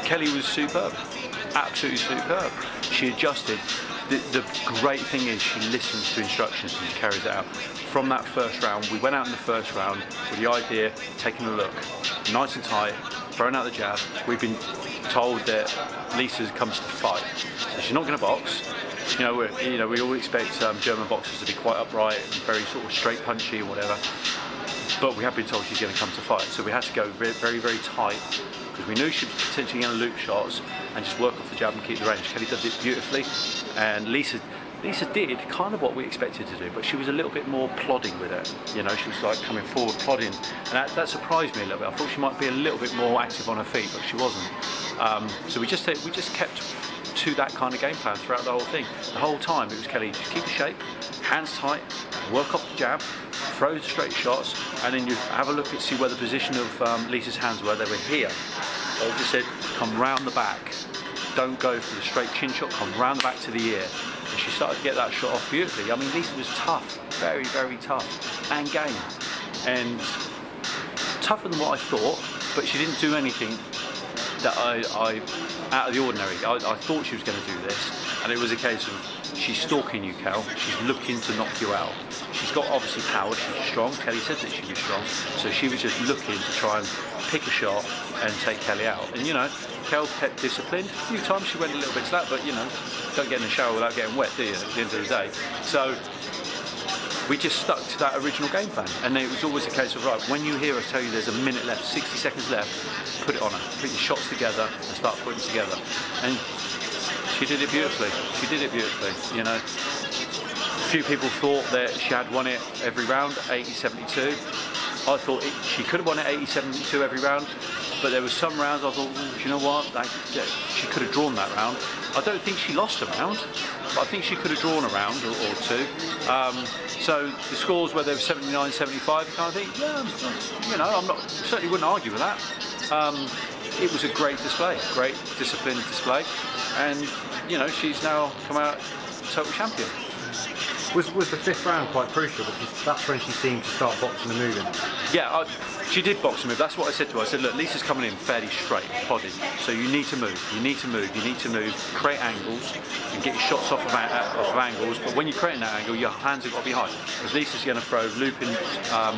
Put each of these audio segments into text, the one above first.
Kelly was superb, absolutely superb. She adjusted. The great thing is she listens to instructions and she carries it out. From that first round, we went out in the first round with the idea, taking a look, nice and tight, throwing out the jab. We've been told that Lisa comes to fight, so she's not going to box. We all expect German boxers to be quite upright and very sort of straight punchy or whatever. But we have been told she's going to come to fight, so we had to go very, very, very tight because we knew she was potentially going to loop shots and just work off the jab and keep the range. Kelly did it beautifully, and Lisa did kind of what we expected to do, but she was a little bit more plodding with it. She was like coming forward, plodding, and that surprised me a little bit. I thought she might be a little bit more active on her feet, but she wasn't. So we just kept to that kind of game plan throughout the whole thing. The whole time it was Kelly, just keep the shape, hands tight, work off the jab, throw the straight shots, and then you have a look and see where the position of Lisa's hands were. They were here. So I just said, come round the back. Don't go for the straight chin shot, come round the back to the ear. And she started to get that shot off beautifully. I mean, Lisa was tough, very, very tough, and game. And tougher than what I thought, but she didn't do anything that I out of the ordinary. I thought she was going to do this, and it was a case of she's stalking you, Cal. She's looking to knock you out. She's got obviously power. She's strong. Kelly said that she was strong, so she was just looking to try and pick a shot and take Kelly out. And Kel kept disciplined. A few times she went a little bit slack, but don't get in the shower without getting wet, do you? At the end of the day, so we just stuck to that original game plan, and it was always a case of, right, when you hear us tell you there's a minute left, 60 seconds left, put it on her, put your shots together and start putting together. And she did it beautifully. She did it beautifully. A few people thought that she had won it every round, 80-72. I thought she could have won it 80-72 every round, but there were some rounds I thought, do you know what, she could have drawn that round. I don't think she lost a round, but I think she could have drawn a round or two. So the scores, where they were 79-75, kind of thing, yeah, certainly wouldn't argue with that. It was a great display, great disciplined display, and she's now come out total champion. Was the fifth round quite crucial, because that's when she seemed to start boxing and moving? Yeah, she did box and move. That's what I said to her. I said, look, Lisa's coming in fairly straight, plodding, so you need to move, you need to move, you need to move, create angles and get your shots off of angles, but when you're creating that angle, your hands have got to be high, because Lisa's going to throw looping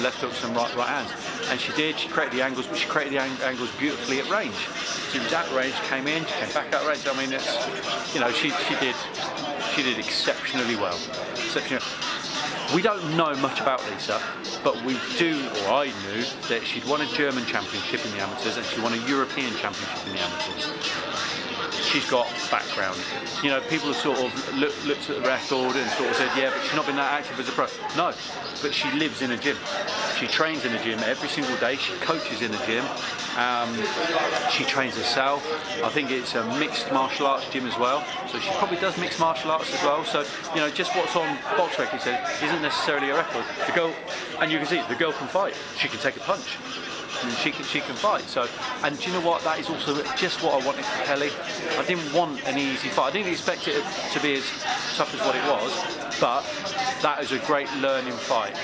left hooks and right hands. And she did, she created the angles, but she created the angles beautifully at range. She was at range, came in, she came back out range. I mean, it's, she did exceptionally well. We don't know much about Lisa, but we do, or I knew, that she'd won a German championship in the amateurs and she won a European championship in the amateurs. She's got background. People have sort of looked at the record and sort of said, yeah, but she's not been that active as a pro. No, but she lives in a gym. She trains in a gym every single day. She coaches in a gym. She trains herself. I think it's a mixed martial arts gym as well, so she probably does mixed martial arts as well. So just what's on box record said isn't necessarily a record. The girl, and you can see the girl can fight. She can take a punch. And she can fight. So, and do you know what? That is also just what I wanted for Kelly. I didn't want an easy fight. I didn't expect it to be as tough as what it was, but that is a great learning fight.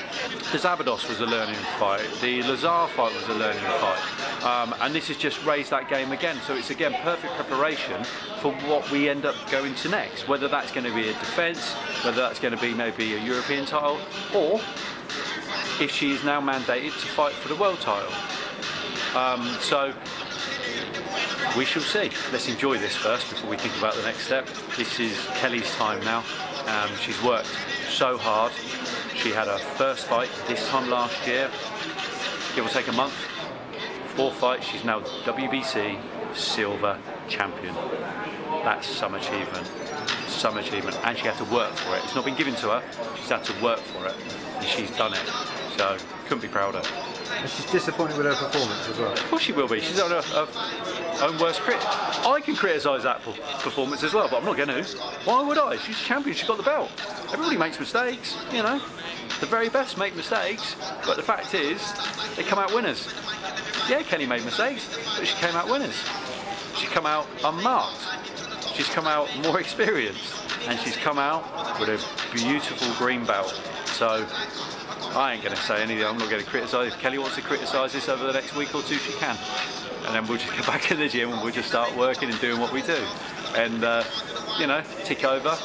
The Zabados was a learning fight. The Lazar fight was a learning fight. And this has just raised that game again. So it's again perfect preparation for what we end up going to next. Whether that's going to be a defence, whether that's going to be maybe a European title, or if she is now mandated to fight for the world title. So we shall see. Let's enjoy this first before we think about the next step. This is Kelly's time now. She's worked so hard. She had her first fight this time last year, give or take a month. 4 fights, she's now WBC silver champion. That's some achievement. Some achievement, and she had to work for it. It's not been given to her, she's had to work for it, and she's done it. So, couldn't be prouder. And she's disappointed with her performance as well. Of course she will be. She's on her own worst critic. I can criticise that performance as well, but I'm not going to. Why would I? She's a champion, she's got the belt. Everybody makes mistakes, The very best make mistakes, but the fact is, they come out winners. Yeah, Kelly made mistakes, but she came out winners. She come out unmarked. She's come out more experienced, and she's come out with a beautiful green belt. So I ain't going to say anything. I'm not going to criticise. If Kelly wants to criticise this over the next week or two, she can. And then we'll just get back in the gym and we'll just start working and doing what we do. And, you know, tick over.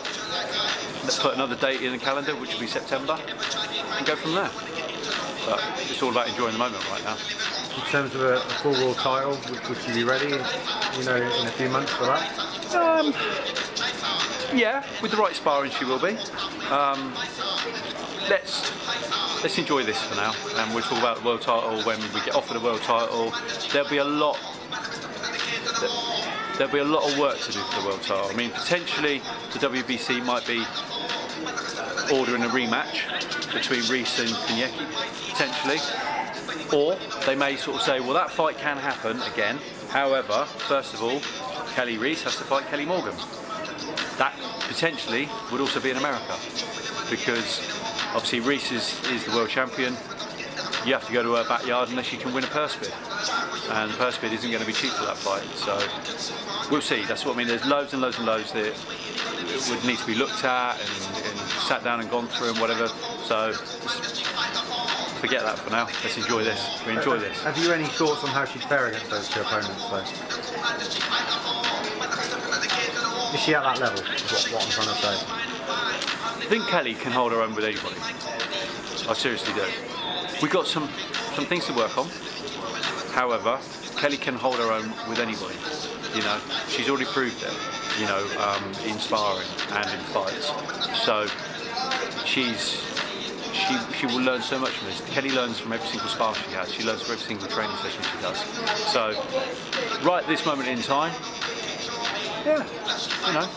Let's put another date in the calendar, which will be September, and go from there. But it's all about enjoying the moment right now. In terms of a full world title, would you be ready, you know, in a few months for that? Yeah, with the right sparring she will be. Let's enjoy this for now, and we'll talk about the world title when we get offered the world title. There'll be a lot of work to do for the world title. I mean, potentially the WBC might be ordering a rematch between Reese and Koniecki, potentially. Or they may sort of say, well, that fight can happen again. However, first of all, Kelly Reese has to fight Kelly Morgan. That potentially would also be in America, because obviously Reese is the world champion. You have to go to her backyard unless you can win a purse bid. And the purse bid isn't going to be cheap for that fight. So we'll see. That's what I mean. There's loads and loads and loads that would need to be looked at and sat down and gone through and whatever. So forget that for now. Let's enjoy this. We enjoy this. Have you any thoughts on how she'd fare against those two opponents, though? Is she at that level? Is what I'm trying to say. I think Kelly can hold her own with anybody. I seriously do. We've got some things to work on. However, Kelly can hold her own with anybody. You know, she's already proved it. You know, in sparring and in fights. So she will learn so much from this. Kelly learns from every single spar she has. She learns from every single training session she does. So, right at this moment in time, yeah, you know,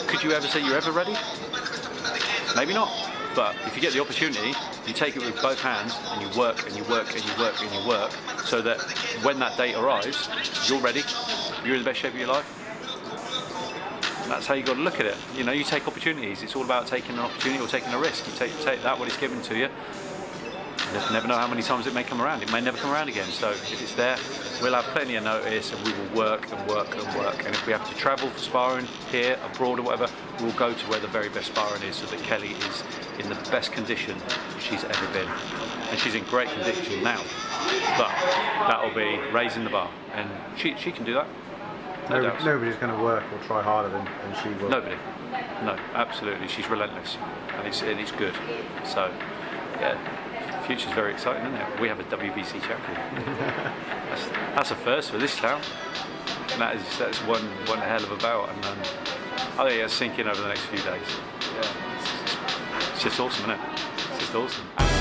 could you ever say you're ever ready? Maybe not. But if you get the opportunity, you take it with both hands and you work and you work and you work and you work, so that when that date arrives, you're ready. You're in the best shape of your life. That's how you got to look at it. You know, you take opportunities. It's all about taking an opportunity or taking a risk. You take that what is given to you. You never know how many times it may come around. It may never come around again. So if it's there, we'll have plenty of notice and we will work and work and work. And if we have to travel for sparring here, abroad or whatever, we'll go to where the very best sparring is, so that Kelly is in the best condition she's ever been. And she's in great condition now. But that'll be raising the bar. And she can do that. Nobody's going to work or try harder than she will. Nobody. No, absolutely. She's relentless, and it's good. So, yeah, the future's very exciting, isn't it? We have a WBC champion. that's a first for this town. And that's one hell of a bout, and I think it'll sink in over the next few days. Yeah, it's just awesome, isn't it? It's just awesome.